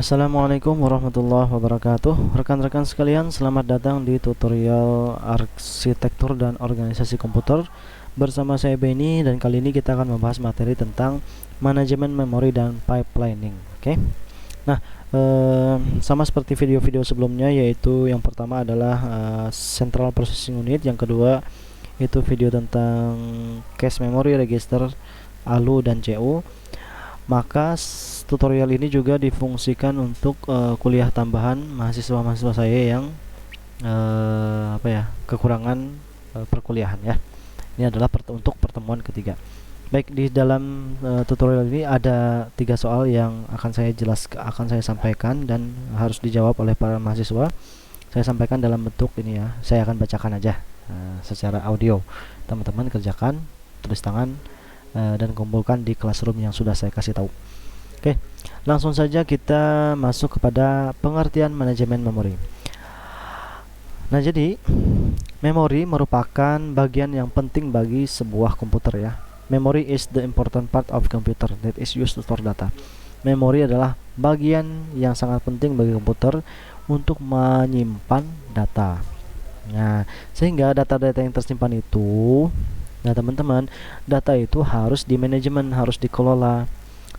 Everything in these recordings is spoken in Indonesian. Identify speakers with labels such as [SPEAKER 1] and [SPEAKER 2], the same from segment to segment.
[SPEAKER 1] Assalamualaikum warahmatullahi wabarakatuh. Rekan-rekan sekalian, selamat datang di tutorial arsitektur dan organisasi komputer bersama saya Benny, dan kali ini kita akan membahas materi tentang manajemen memori dan pipelining. Oke. Nah, sama seperti video-video sebelumnya, yaitu yang pertama adalah Central Processing Unit, yang kedua itu video tentang cache memory, register, ALU dan CU. Maka tutorial ini juga difungsikan untuk kuliah tambahan mahasiswa-mahasiswa saya yang kekurangan perkuliahan ya. Ini adalah untuk pertemuan ketiga. Baik, di dalam tutorial ini ada 3 soal yang akan saya sampaikan dan harus dijawab oleh para mahasiswa. Saya sampaikan dalam bentuk ini ya. Saya akan bacakan aja secara audio. Teman-teman kerjakan, tulis tangan, dan kumpulkan di classroom yang sudah saya kasih tahu. Oke, langsung saja kita masuk kepada pengertian manajemen memori. Nah, jadi memori merupakan bagian yang penting bagi sebuah komputer ya. Memory is the important part of computer that is used to store data. Memori adalah bagian yang sangat penting bagi komputer untuk menyimpan data. Nah, sehingga data-data yang tersimpan itu, nah teman-teman, data itu harus dimanajemen, harus dikelola.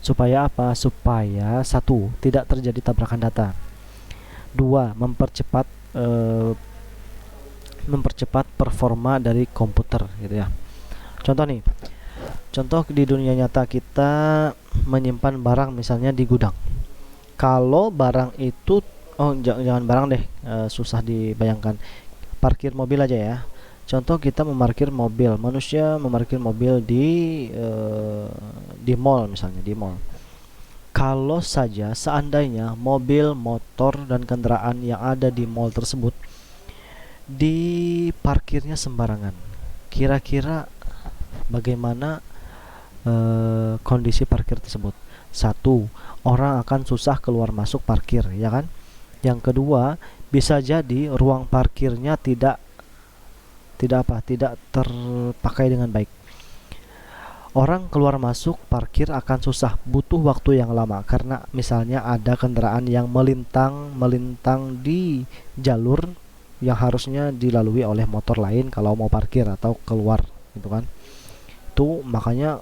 [SPEAKER 1] Supaya apa? Supaya satu, tidak terjadi tabrakan data. Dua, mempercepat performa dari komputer gitu ya. Contoh nih, contoh di dunia nyata kita menyimpan barang misalnya di gudang. Kalau barang itu, jangan barang deh, susah dibayangkan. Parkir mobil aja ya. Contoh kita memarkir mobil, manusia memarkir mobil di mall misalnya, di mall. Kalau saja seandainya mobil, motor, dan kendaraan yang ada di mall tersebut diparkirnya sembarangan, kira-kira bagaimana kondisi parkir tersebut? Satu, orang akan susah keluar masuk parkir, ya kan? Yang kedua, bisa jadi ruang parkirnya tidak terpakai dengan baik. Orang keluar masuk parkir akan susah, butuh waktu yang lama karena misalnya ada kendaraan yang melintang di jalur yang harusnya dilalui oleh motor lain kalau mau parkir atau keluar gitu kan. Itu makanya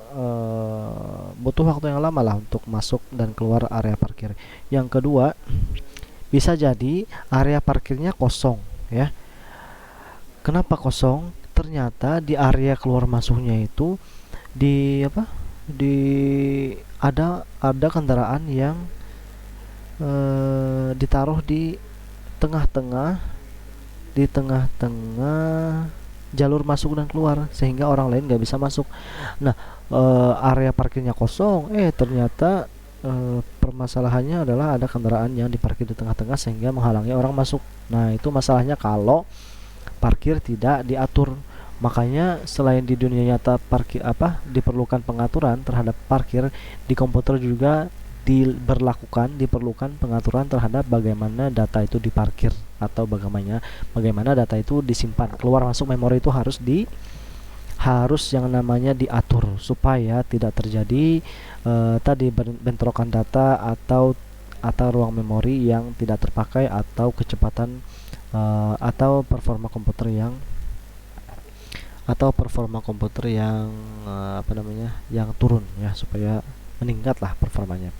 [SPEAKER 1] butuh waktu yang lama lah untuk masuk dan keluar area parkir. Yang kedua, bisa jadi area parkirnya kosong ya. Kenapa kosong? Ternyata di area keluar masuknya itu ada kendaraan yang ditaruh di tengah-tengah jalur masuk dan keluar, sehingga orang lain nggak bisa masuk. Nah, area parkirnya kosong, ternyata permasalahannya adalah ada kendaraan yang diparkir di tengah-tengah sehingga menghalangi orang masuk. Nah, itu masalahnya kalau parkir tidak diatur. Makanya selain di dunia nyata diperlukan pengaturan terhadap parkir, di komputer juga diperlukan pengaturan terhadap bagaimana data itu diparkir atau bagaimana data itu disimpan. Keluar masuk memori itu harus yang namanya diatur supaya tidak terjadi bentrokan data atau ruang memori yang tidak terpakai atau kecepatan atau performa komputer yang yang turun ya, supaya meningkatlah performanya.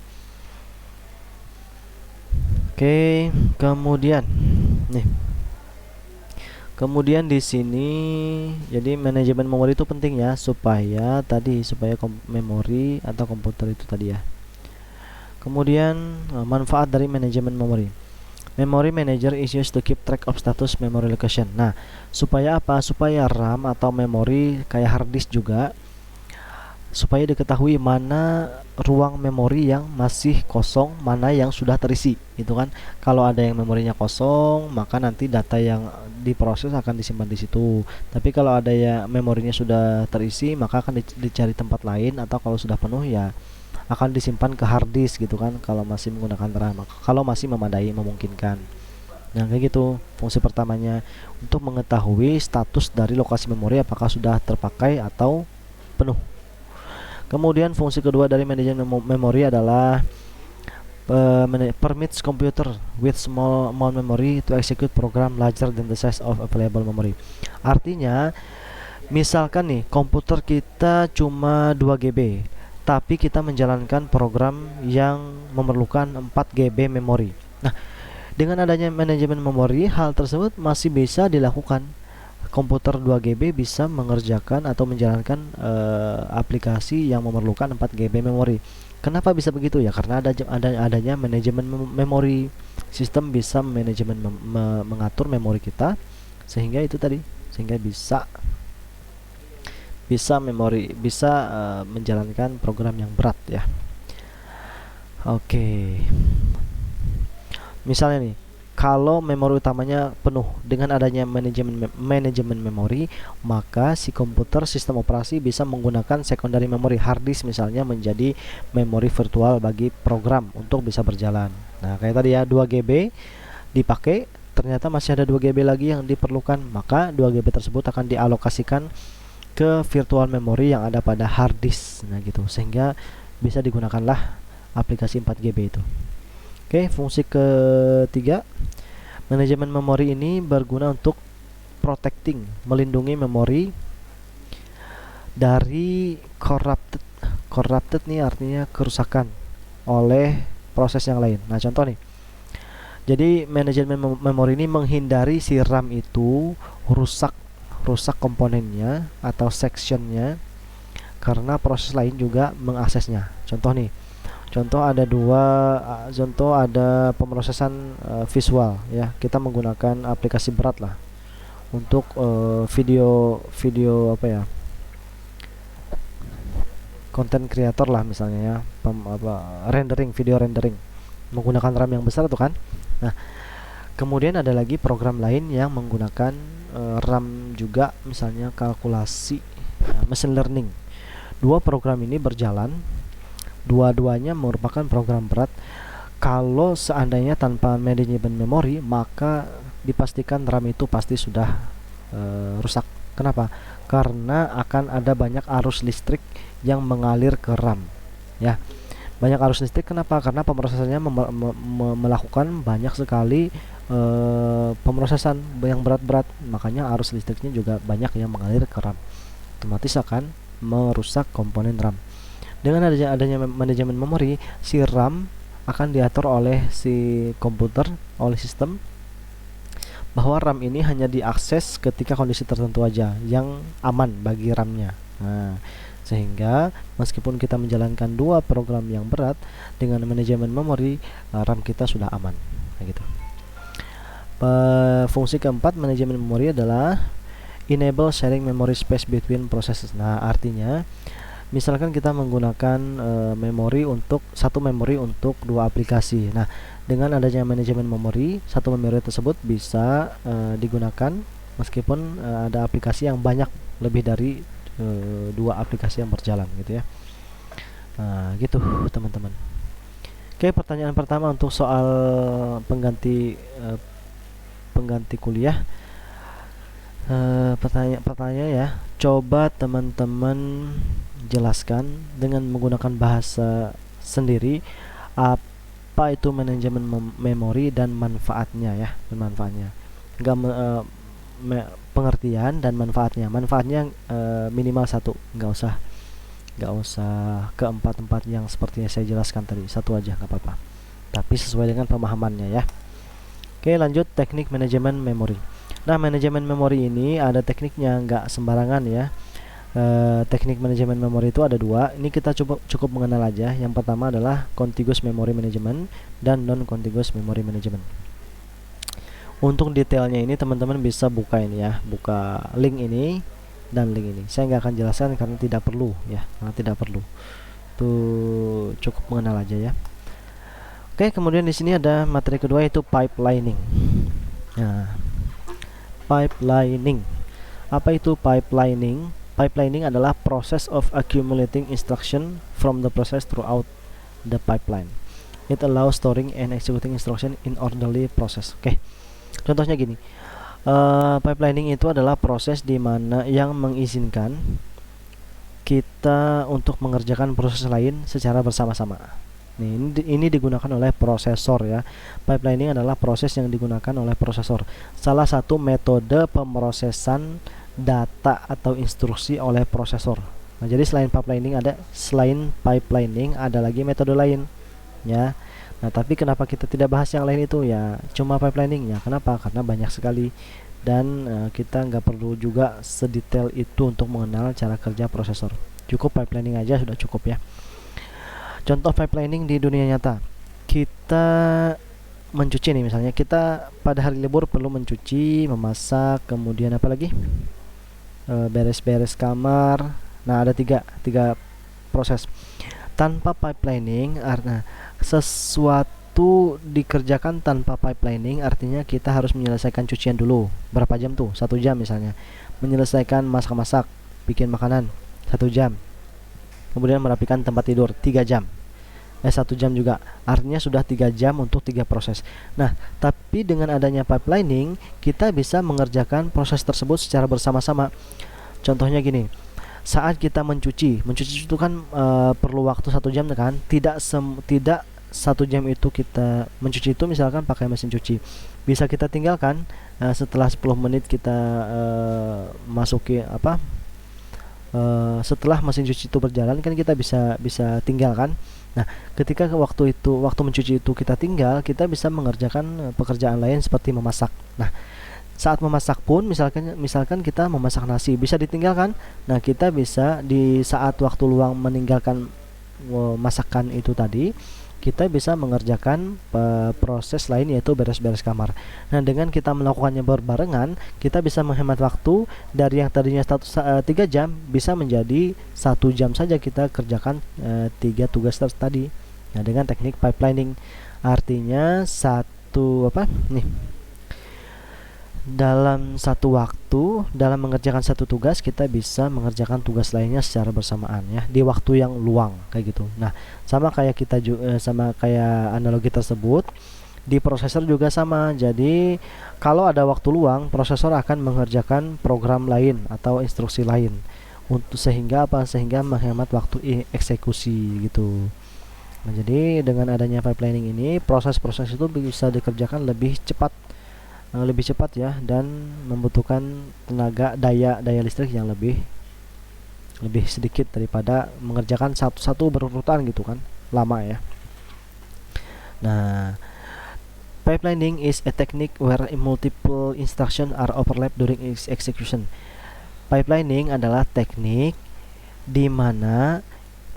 [SPEAKER 1] Oke, kemudian di sini jadi manajemen memori itu penting ya, supaya memori atau komputer itu tadi ya. Kemudian manfaat dari manajemen memori. Memory manager is used to keep track of status memory location. Nah, supaya apa? Supaya RAM atau memori kayak hard disk juga, supaya diketahui mana ruang memori yang masih kosong, mana yang sudah terisi, gitu kan? Kalau ada yang memorinya kosong, maka nanti data yang diproses akan disimpan di situ. Tapi kalau ada yang memorinya sudah terisi, maka akan dicari tempat lain, atau kalau sudah penuh ya akan disimpan ke hard disk gitu kan, kalau masih menggunakan RAM, kalau masih memadai, memungkinkan. Nah, kayak gitu fungsi pertamanya, untuk mengetahui status dari lokasi memori apakah sudah terpakai atau penuh. Kemudian fungsi kedua dari manajemen memori adalah permits computer with small amount memory to execute program larger than the size of available memory. Artinya, misalkan nih komputer kita cuma 2 GB, tapi kita menjalankan program yang memerlukan 4 GB memori. Nah, dengan adanya manajemen memori, hal tersebut masih bisa dilakukan. Komputer 2 GB bisa mengerjakan atau menjalankan aplikasi yang memerlukan 4 GB memori. Kenapa bisa begitu ya? Karena adanya manajemen memori. Sistem bisa mengatur memori kita sehingga itu tadi, sehingga bisa menjalankan program yang berat ya. Oke. Misalnya nih, kalau memori utamanya penuh, dengan adanya manajemen memori, maka si komputer sistem operasi bisa menggunakan secondary memory hard disk misalnya menjadi memori virtual bagi program untuk bisa berjalan. Nah, kayak tadi ya, 2 GB dipakai, ternyata masih ada 2 GB lagi yang diperlukan, maka 2 GB tersebut akan dialokasikan ke virtual memory yang ada pada hard disk. Nah gitu, sehingga bisa digunakanlah aplikasi 4 GB itu. Oke, fungsi ketiga, manajemen memori ini berguna untuk protecting, melindungi memori dari corrupted nih artinya kerusakan oleh proses yang lain. Nah contoh nih, jadi manajemen memori ini menghindari si RAM itu rusak komponennya atau sectionnya karena proses lain juga mengaksesnya. Contoh ada pemrosesan visual ya, kita menggunakan aplikasi berat lah untuk video apa ya, content creator lah misalnya ya, video rendering menggunakan RAM yang besar tuh kan. Nah, kemudian ada lagi program lain yang menggunakan RAM juga, misalnya kalkulasi, machine learning. Dua program ini berjalan, dua-duanya merupakan program berat. Kalau seandainya tanpa manajemen memori, maka dipastikan RAM itu pasti sudah rusak. Kenapa? Karena akan ada banyak arus listrik yang mengalir ke RAM ya. Banyak arus listrik, kenapa? Karena pemrosesannya melakukan banyak sekali pemrosesan yang berat-berat, makanya arus listriknya juga banyak yang mengalir ke RAM, otomatis akan merusak komponen RAM. Dengan adanya manajemen memori, si RAM akan diatur oleh si komputer, oleh sistem, bahwa RAM ini hanya diakses ketika kondisi tertentu aja yang aman bagi RAM-nya. Nah, sehingga meskipun kita menjalankan dua program yang berat, dengan manajemen memori, RAM kita sudah aman. Nah, gitu. Fungsi keempat manajemen memori adalah enable sharing memory space between processes. Nah, artinya misalkan kita menggunakan memori untuk dua aplikasi. Nah, dengan adanya manajemen memori, satu memori tersebut bisa digunakan meskipun ada aplikasi yang banyak, lebih dari dua aplikasi yang berjalan gitu ya. Nah, gitu teman-teman. Oke, pertanyaan pertama untuk soal pengganti kuliah. Pertanyaan ya, coba teman-teman jelaskan dengan menggunakan bahasa sendiri apa itu manajemen memori dan manfaatnya ya, pengertian dan manfaatnya. Minimal satu, nggak usah keempat yang seperti yang saya jelaskan tadi, satu aja nggak apa-apa, tapi sesuai dengan pemahamannya ya. Oke, lanjut teknik manajemen memori. Nah, manajemen memori ini ada tekniknya, nggak sembarangan ya. Teknik manajemen memori itu ada dua. Ini kita cukup mengenal aja. Yang pertama adalah contiguous memory management dan non contiguous memory management. Untuk detailnya ini teman-teman bisa buka ini ya, buka link ini dan link ini. Saya nggak akan jelaskan karena tidak perlu ya, Itu cukup mengenal aja ya. Oke, kemudian di sini ada materi kedua, yaitu pipelining. Nah, pipelining. Apa itu pipelining? Pipelining adalah process of accumulating instruction from the process throughout the pipeline. It allows storing and executing instruction in orderly process. Oke, contohnya gini. Pipelining itu adalah proses di mana yang mengizinkan kita untuk mengerjakan proses lain secara bersama-sama. Nih, ini digunakan oleh prosesor ya. Pipelining adalah proses yang digunakan oleh prosesor. Salah satu metode pemrosesan data atau instruksi oleh prosesor. Nah, jadi selain pipelining ada lagi metode lain ya. Nah, tapi kenapa kita tidak bahas yang lain itu ya? Cuma pipeliningnya. Kenapa? Karena banyak sekali dan kita nggak perlu juga sedetail itu untuk mengenal cara kerja prosesor. Cukup pipelining aja sudah cukup ya. Contoh pipelining di dunia nyata. Kita mencuci nih, misalnya kita pada hari libur perlu mencuci, memasak, kemudian apa lagi? Beres-beres kamar. Nah, ada tiga proses. Tanpa pipelining, artinya sesuatu dikerjakan tanpa pipelining artinya kita harus menyelesaikan cucian dulu. Berapa jam tuh? 1 jam misalnya. Menyelesaikan masak-masak, bikin makanan 1 jam. Kemudian merapikan tempat tidur 3 jam. 1 jam juga. Artinya sudah 3 jam untuk 3 proses. Nah, tapi dengan adanya pipelining, kita bisa mengerjakan proses tersebut secara bersama-sama. Contohnya gini. Saat kita mencuci itu kan perlu waktu 1 jam kan? Tidak 1 jam itu kita mencuci itu misalkan pakai mesin cuci. Bisa kita tinggalkan setelah 10 menit kita masuki apa? Setelah mesin cuci itu berjalan kan kita bisa tinggalkan. Nah, ketika waktu mencuci itu kita tinggal, kita bisa mengerjakan pekerjaan lain seperti memasak. Nah, saat memasak pun misalkan kita memasak nasi bisa ditinggalkan. Nah, kita bisa di saat waktu luang meninggalkan masakan itu tadi, kita bisa mengerjakan proses lain yaitu beres-beres kamar. Nah, dengan kita melakukannya berbarengan, kita bisa menghemat waktu dari yang tadinya 3 jam bisa menjadi 1 jam saja kita kerjakan 3 tugas tadi. Nah, dengan teknik pipelining artinya dalam satu waktu, dalam mengerjakan satu tugas kita bisa mengerjakan tugas lainnya secara bersamaan ya di waktu yang luang kayak gitu. Nah, sama kayak analogi tersebut di prosesor juga sama. Jadi kalau ada waktu luang, prosesor akan mengerjakan program lain atau instruksi lain sehingga menghemat waktu eksekusi gitu. Nah, jadi dengan adanya pipelining ini proses-proses itu bisa dikerjakan lebih cepat ya, dan membutuhkan daya listrik yang lebih sedikit daripada mengerjakan satu-satu berurutan gitu kan, lama ya. Nah, pipelining is a technique where multiple instructions are overlapped during its execution. Pipelining adalah teknik di mana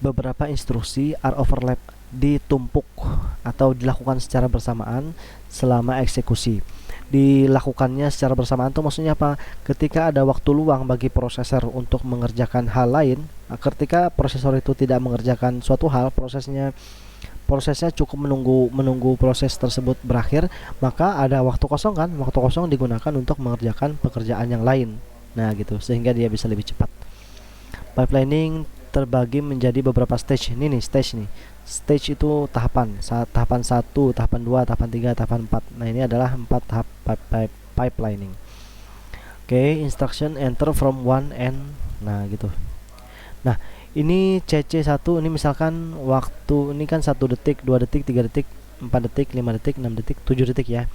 [SPEAKER 1] beberapa instruksi are overlap, ditumpuk atau dilakukan secara bersamaan selama eksekusi. Dilakukannya secara bersamaan itu maksudnya apa? Ketika ada waktu luang bagi prosesor untuk mengerjakan hal lain, ketika prosesor itu tidak mengerjakan suatu hal, prosesnya cukup menunggu proses tersebut berakhir, maka ada waktu kosong kan? Waktu kosong digunakan untuk mengerjakan pekerjaan yang lain. Nah, gitu, sehingga dia bisa lebih cepat. Pipelining terbagi menjadi beberapa stage. Ini nih stage nih. Stage itu tahapan 1, tahapan 2, tahapan 3, tahapan 4. Nah, ini adalah 4 tahap pipelining. Oke, instruction enter from one end. Nah, gitu. Nah, ini CC1 ini misalkan waktu ini kan 1 detik, 2 detik, 3 detik, 4 detik, 5 detik, 6 detik, 7 detik ya.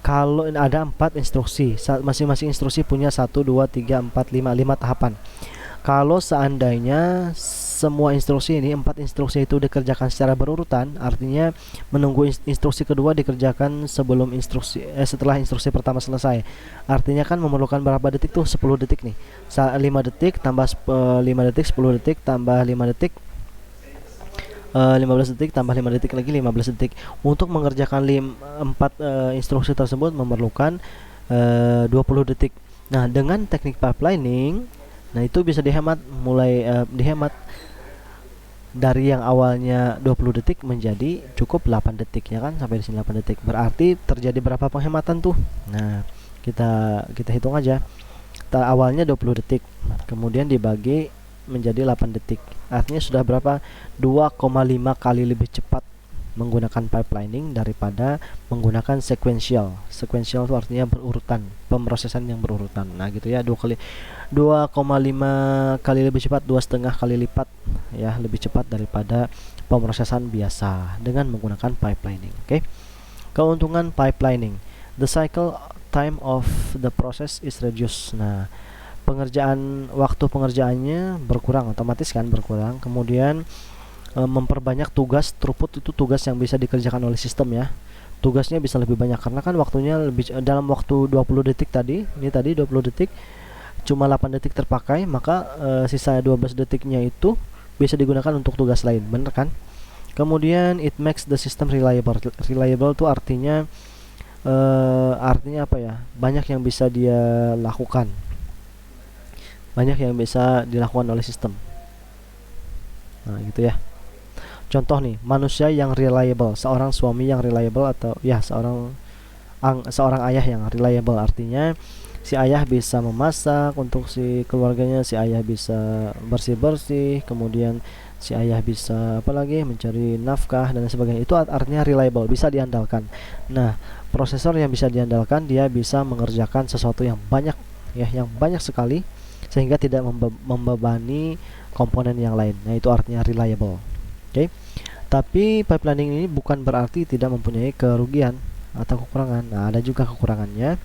[SPEAKER 1] Kalau ada 4 instruksi, masing-masing instruksi punya 1, 2, 3, 4, 5 tahapan. Kalau seandainya semua instruksi ini 4 instruksi itu dikerjakan secara berurutan, artinya menunggu instruksi kedua dikerjakan setelah instruksi pertama selesai. Artinya kan memerlukan berapa detik tuh? 10 detik nih. 5 detik tambah 5 detik, 10 detik tambah 5 detik, 15 detik tambah 5 detik lagi 15 detik. Untuk mengerjakan 4 instruksi tersebut memerlukan 20 detik. Nah, dengan teknik pipelining, nah itu bisa dihemat dari yang awalnya 20 detik menjadi cukup 8 detik ya kan, sampai di sini 8 detik. Berarti terjadi berapa penghematan tuh? Nah, kita hitung aja. Awalnya 20 detik, kemudian dibagi menjadi 8 detik. Artinya sudah berapa? 2,5 kali lebih cepat menggunakan pipelining daripada menggunakan sequential. Sequential itu artinya berurutan, pemrosesan yang berurutan. Nah, gitu ya, 2,5 kali lebih cepat, 2,5 kali lipat ya, lebih cepat daripada pemrosesan biasa dengan menggunakan pipelining. Oke. Keuntungan pipelining. The cycle time of the process is reduced. Nah, waktu pengerjaannya berkurang, otomatis kan berkurang. Kemudian memperbanyak tugas. Throughput itu tugas yang bisa dikerjakan oleh sistem ya. Tugasnya bisa lebih banyak karena kan waktunya lebih, dalam waktu 20 detik tadi, ini tadi 20 detik cuma 8 detik terpakai, maka sisa 12 detiknya itu bisa digunakan untuk tugas lain, bener kan? Kemudian it makes the system reliable. Reliable itu artinya apa ya? Banyak yang bisa dia lakukan. Banyak yang bisa dilakukan oleh sistem. Nah, gitu ya. Contoh nih, manusia yang reliable, seorang suami yang reliable, atau ya seorang ayah yang reliable, artinya si ayah bisa memasak untuk si keluarganya, si ayah bisa bersih-bersih, kemudian si ayah bisa apalagi mencari nafkah dan sebagainya. Itu artinya reliable, bisa diandalkan. Nah, prosesor yang bisa diandalkan, dia bisa mengerjakan sesuatu yang banyak ya, yang banyak sekali sehingga tidak membebani komponen yang lain. Nah, itu artinya reliable. Oke. Tapi pipelining ini bukan berarti tidak mempunyai kerugian atau kekurangan. Nah, ada juga kekurangannya,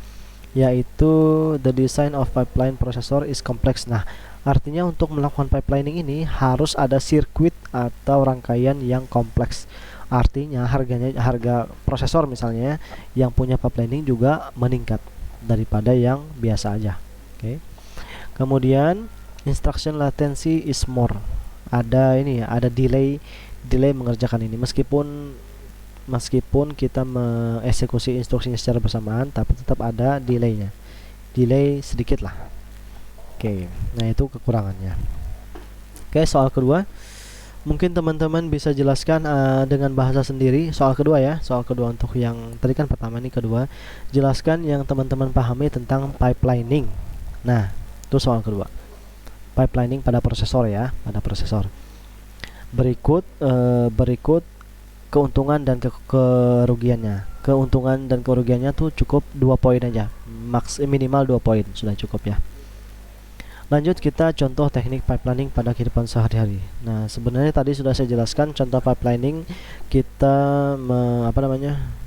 [SPEAKER 1] yaitu the design of pipeline processor is complex. Nah, artinya untuk melakukan pipelining ini harus ada sirkuit atau rangkaian yang kompleks. Artinya harga prosesor misalnya yang punya pipelining juga meningkat daripada yang biasa aja. Oke. Kemudian instruction latency is more. Ada ini ya, ada delay mengerjakan ini. Meskipun kita mengeksekusi instruksinya secara bersamaan, tapi tetap ada delaynya. Delay sedikit lah. Oke, nah itu kekurangannya. Oke, soal kedua, mungkin teman-teman bisa jelaskan dengan bahasa sendiri. Soal kedua ya, soal kedua untuk yang tadi kan pertama, ini kedua. Jelaskan yang teman-teman pahami tentang pipelining. Nah, itu soal kedua. Pipelining pada prosesor ya, pada prosesor. Berikut keuntungan dan kerugiannya. Keuntungan dan kerugiannya tuh cukup 2 poin aja, minimal 2 poin sudah cukup ya. Lanjut, kita contoh teknik pipelining pada kehidupan sehari-hari. Nah, sebenarnya tadi sudah saya jelaskan contoh pipelining, kita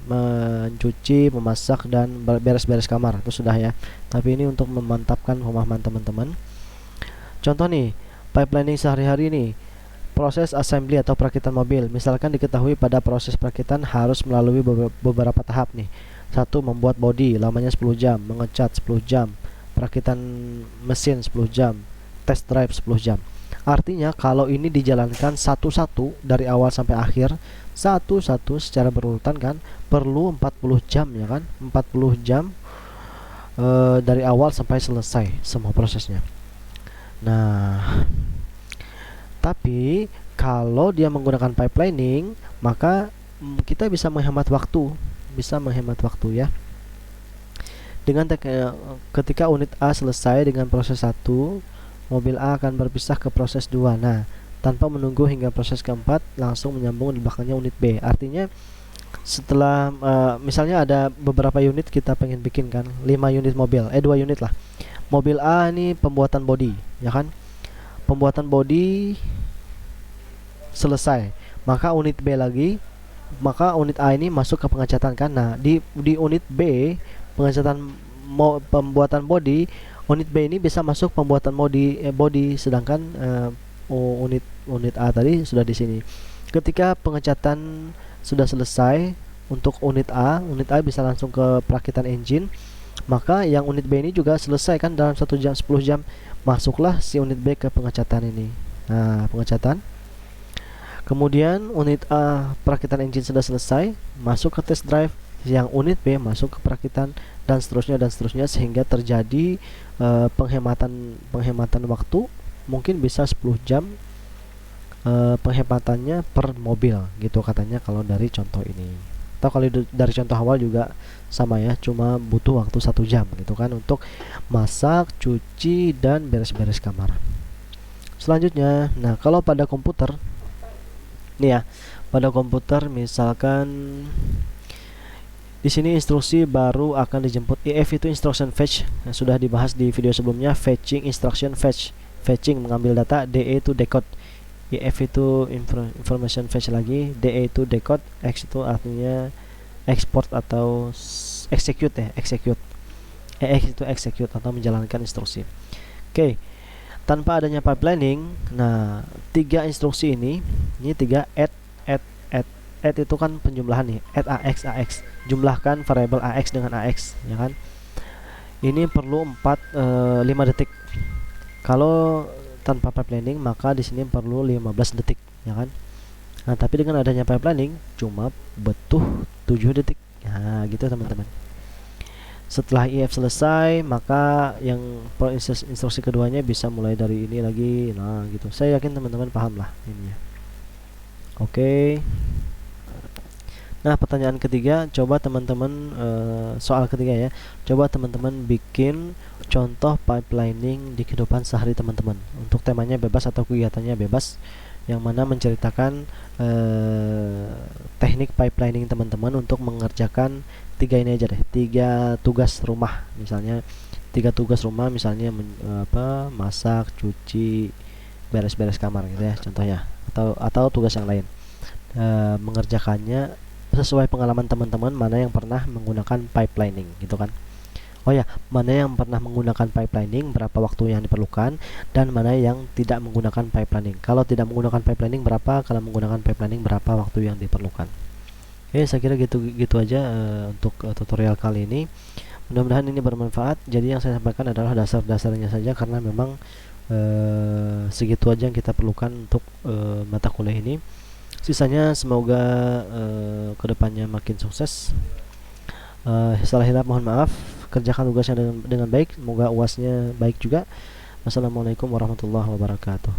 [SPEAKER 1] mencuci, memasak, dan beres-beres kamar, itu sudah ya. Tapi ini untuk memantapkan pemahaman teman-teman. Contoh nih, pipelining sehari-hari nih. Proses assembly atau perakitan mobil, misalkan diketahui pada proses perakitan harus melalui beberapa tahap nih. 1. Membuat bodi, lamanya 10 jam, mengecat 10 jam, perakitan mesin 10 jam, test drive 10 jam. Artinya kalau ini dijalankan satu-satu dari awal sampai akhir, satu-satu secara berurutan kan, perlu 40 jam ya kan, 40 jam dari awal sampai selesai semua prosesnya. Nah, tapi kalau dia menggunakan pipelining, maka kita bisa menghemat waktu, ya. Dengan ketika unit A selesai dengan proses 1, mobil A akan berpisah ke proses 2. Nah, tanpa menunggu hingga proses keempat, langsung menyambung di belakangnya unit B. Artinya setelah misalnya ada beberapa unit kita pengen bikin kan, 5 unit mobil, 2 unit lah. Mobil A ini pembuatan bodi, ya kan? Pembuatan bodi selesai, maka unit B lagi, maka unit A ini masuk ke pengecatan kan. Nah, di unit B pengecatan pembuatan bodi, unit B ini bisa masuk pembuatan bodi, sedangkan unit A tadi sudah di sini. Ketika pengecatan sudah selesai untuk unit A bisa langsung ke perakitan engine, maka yang unit B ini juga selesai kan dalam 1 jam, 10 jam, masuklah si unit B ke pengecatan ini. Nah, pengecatan. Kemudian unit A perakitan engine sudah selesai, masuk ke test drive, yang unit B masuk ke perakitan, dan seterusnya sehingga terjadi penghematan waktu, mungkin bisa 10 jam penghematannya per mobil gitu katanya kalau dari contoh ini. Atau kalau dari contoh awal juga sama ya, cuma butuh waktu 1 jam gitu kan untuk masak, cuci, dan beres-beres kamar. Selanjutnya, nah kalau pada komputer nih ya, pada komputer misalkan di sini instruksi baru akan dijemput. IF itu instruction fetch, sudah dibahas di video sebelumnya. Fetching, instruction fetching mengambil data. DE itu decode, IF itu information fetch lagi, DE itu decode, X itu artinya export atau execute ya, execute. EX itu execute atau menjalankan instruksi. Oke, tanpa adanya pipelining, nah tiga instruksi ini tiga add itu kan penjumlahan nih, add AX, jumlahkan variabel AX dengan AX, ya kan? Ini perlu 5 detik. Kalau tanpa pipelining maka di sini perlu 15 detik, ya kan? Nah, tapi dengan adanya pipelining cuma butuh 7 detik. Nah, gitu teman-teman. Setelah if selesai, maka yang instruksi keduanya bisa mulai dari ini lagi. Nah, gitu. Saya yakin teman-teman paham lah ininya. Oke. Nah, pertanyaan ketiga, coba teman-teman soal ketiga ya. Coba teman-teman bikin contoh pipelining di kehidupan sehari teman-teman. Untuk temanya bebas atau kegiatannya bebas, yang mana menceritakan teknik pipelining teman-teman untuk mengerjakan tiga ini aja deh, tiga tugas rumah misalnya, masak, cuci, beres-beres kamar gitu ya contohnya, atau tugas yang lain. Mengerjakannya sesuai pengalaman teman-teman mana yang pernah menggunakan pipelining gitu kan. Oh ya, mana yang pernah menggunakan pipelining, berapa waktu yang diperlukan, dan mana yang tidak menggunakan pipelining. Kalau tidak menggunakan pipelining berapa, kalau menggunakan pipelining berapa waktu yang diperlukan. Oke, saya kira gitu aja untuk tutorial kali ini. Mudah-mudahan ini bermanfaat. Jadi yang saya sampaikan adalah dasar-dasarnya saja, karena memang segitu aja yang kita perlukan untuk mata kuliah ini. Sisanya semoga kedepannya makin sukses. Salah hilap mohon maaf. Kerjakan tugasnya dengan baik. Semoga UASnya baik juga. Wassalamualaikum warahmatullahi wabarakatuh.